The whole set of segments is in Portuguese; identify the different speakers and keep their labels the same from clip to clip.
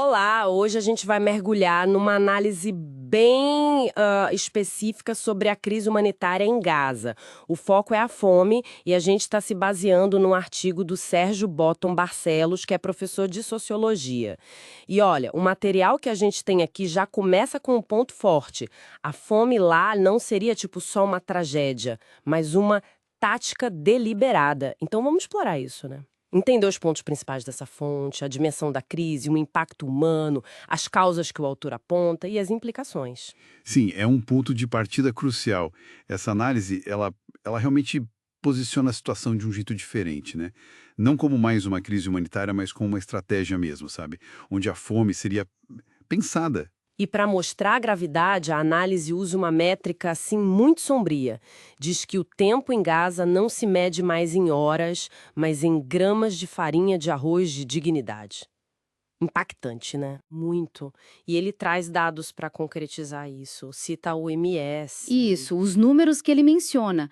Speaker 1: Olá, hoje a gente vai mergulhar numa análise bem específica sobre a crise humanitária em Gaza. O foco é a fome e a gente está se baseando num artigo do Sérgio Botton Barcelos, que é professor de sociologia. E olha, o material que a gente tem aqui já começa com um ponto forte. A fome lá não seria tipo só uma tragédia, mas uma tática deliberada. Então vamos explorar isso, né? Entender os pontos principais dessa fonte, a dimensão da crise, o impacto humano, as causas que o autor aponta e as implicações.
Speaker 2: Sim, é um ponto de partida crucial. Essa análise, ela realmente posiciona a situação de um jeito diferente, né? Não como mais uma crise humanitária, mas como uma estratégia mesmo, sabe? Onde a fome seria pensada.
Speaker 1: E para mostrar a gravidade, a análise usa uma métrica assim muito sombria. Diz que o tempo em Gaza não se mede mais em horas, mas em gramas de farinha de arroz de dignidade. Impactante, né? Muito. E ele traz dados para concretizar isso. Cita a OMS.
Speaker 3: Isso, os números que ele menciona.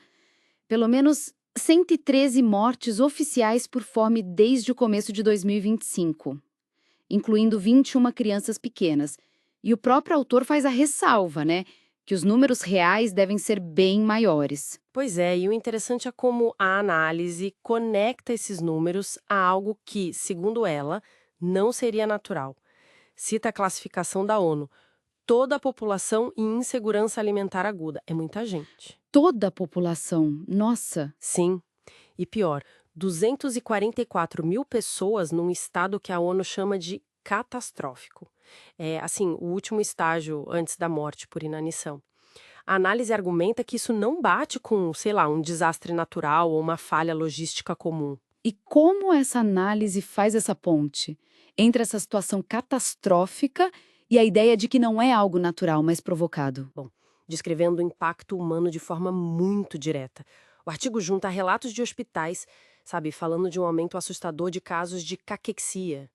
Speaker 3: Pelo menos 113 mortes oficiais por fome desde o começo de 2025, incluindo 21 crianças pequenas. E o próprio autor faz a ressalva, né? Que os números reais devem ser bem maiores.
Speaker 1: Pois é, e o interessante é como a análise conecta esses números a algo que, segundo ela, não seria natural. Cita a classificação da ONU. Toda a população em insegurança alimentar aguda. É muita gente.
Speaker 3: Toda a população, nossa,
Speaker 1: Sim. E pior, 244 mil pessoas num estado que a ONU chama de catastrófico. É, assim, o último estágio antes da morte por inanição. A análise argumenta que isso não bate com, sei lá, um desastre natural ou uma falha logística comum.
Speaker 3: e como essa análise faz essa ponte entre essa situação catastrófica e a ideia de que não é algo natural, mas provocado?
Speaker 1: Bom, descrevendo o impacto humano de forma muito direta. O artigo junta relatos de hospitais, sabe, falando de um aumento assustador de casos de caquexia.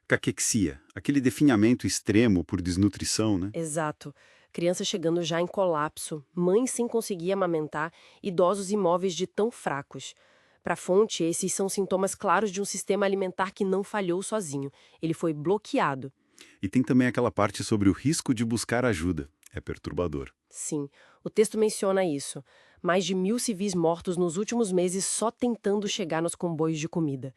Speaker 2: Caquexia, aquele definhamento extremo por desnutrição, né?
Speaker 1: Exato. Crianças chegando já em colapso, mães sem conseguir amamentar, idosos imóveis de tão fracos. Para a fonte, esses são sintomas claros de um sistema alimentar que não falhou sozinho. Ele foi bloqueado.
Speaker 2: E tem também aquela parte sobre o risco de buscar ajuda. É perturbador.
Speaker 1: Sim, o texto menciona isso. Mais de 1.000 civis mortos nos últimos meses só tentando chegar nos comboios de comida.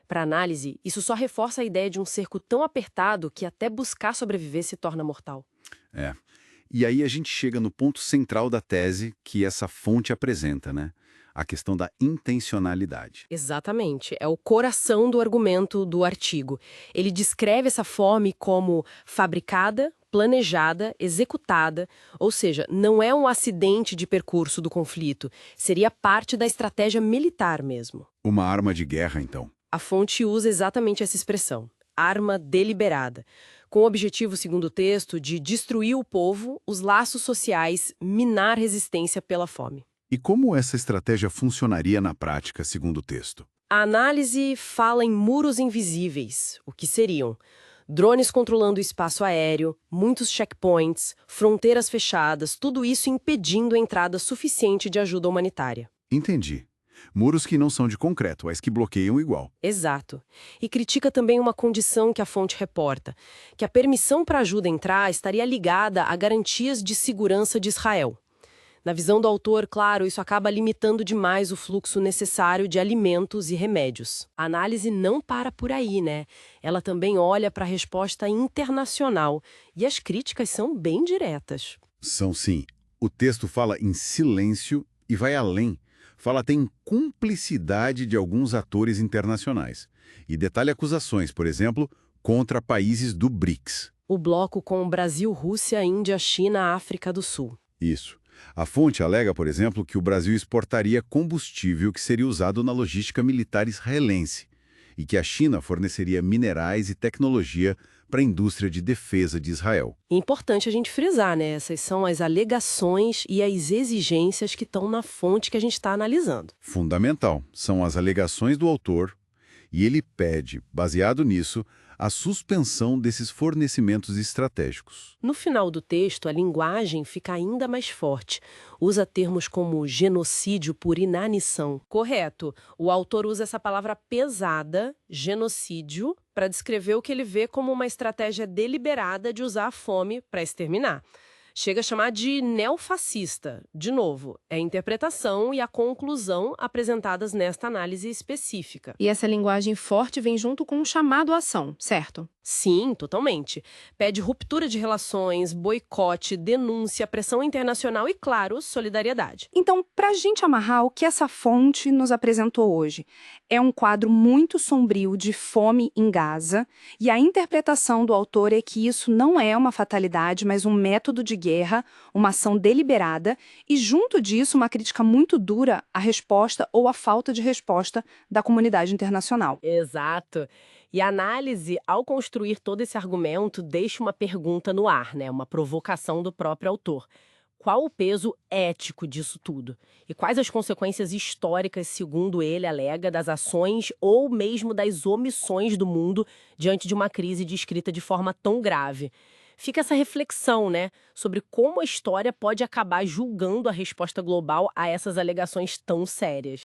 Speaker 1: Para análise, isso só reforça a ideia de um cerco tão apertado que até buscar sobreviver se torna mortal.
Speaker 2: É. E aí a gente chega no ponto central da tese que essa fonte apresenta, né? A questão da intencionalidade.
Speaker 1: Exatamente, é o coração do argumento do artigo. Ele descreve essa fome como fabricada, planejada, executada, ou seja, não é um acidente de percurso do conflito, seria parte da estratégia militar mesmo.
Speaker 2: Uma arma de guerra, então.
Speaker 1: A fonte usa exatamente essa expressão, arma deliberada, com o objetivo, segundo o texto, de destruir o povo, os laços sociais, minar resistência pela fome.
Speaker 2: E como essa estratégia funcionaria na prática, segundo o texto?
Speaker 1: A análise fala em muros invisíveis, o que seriam drones controlando o espaço aéreo, muitos checkpoints, fronteiras fechadas, tudo isso impedindo a entrada suficiente de ajuda humanitária.
Speaker 2: Entendi. Muros que não são de concreto, mas que bloqueiam igual.
Speaker 1: Exato. E critica também uma condição que a fonte reporta, que a permissão para a ajuda entrar estaria ligada a garantias de segurança de Israel. Na visão do autor, claro, isso acaba limitando demais o fluxo necessário de alimentos e remédios. A análise não para por aí, né? Ela também olha para a resposta internacional, e as críticas são bem diretas.
Speaker 2: São sim. O texto fala em silêncio e vai além. Fala até em cumplicidade de alguns atores internacionais. E detalha acusações, por exemplo, contra países do BRICS.
Speaker 1: O bloco com Brasil, Rússia, Índia, China, África do Sul.
Speaker 2: Isso. A fonte alega, por exemplo, que o Brasil exportaria combustível que seria usado na logística militar israelense e que a China forneceria minerais e tecnologia para a indústria de defesa de Israel.
Speaker 1: Importante a gente frisar, né? Essas são as alegações e as exigências que estão na fonte que a gente está analisando.
Speaker 2: Fundamental são as alegações do autor e ele pede, baseado nisso, a suspensão desses fornecimentos estratégicos.
Speaker 1: No final do texto, a linguagem fica ainda mais forte. Usa termos como genocídio por inanição. Correto. O autor usa essa palavra pesada, genocídio, para descrever o que ele vê como uma estratégia deliberada de usar a fome para exterminar. Chega a chamar de neofascista. De novo, é a interpretação e a conclusão apresentadas nesta análise específica.
Speaker 4: E essa linguagem forte vem junto com um chamado à ação, certo?
Speaker 1: Sim, totalmente. Pede ruptura de relações, boicote, denúncia, pressão internacional e, claro, solidariedade.
Speaker 5: Então, para a gente amarrar o que essa fonte nos apresentou hoje, é um quadro muito sombrio de fome em Gaza, e a interpretação do autor é que isso não é uma fatalidade, mas um método de guerra, uma ação deliberada, e junto disso uma crítica muito dura à resposta ou à falta de resposta da comunidade internacional.
Speaker 1: Exato. E a análise, ao construir todo esse argumento, deixa uma pergunta no ar, né? Uma provocação do próprio autor. Qual o peso ético disso tudo? E quais as consequências históricas, segundo ele alega, das ações ou mesmo das omissões do mundo diante de uma crise descrita de forma tão grave? Fica essa reflexão, né, sobre como a história pode acabar julgando a resposta global a essas alegações tão sérias.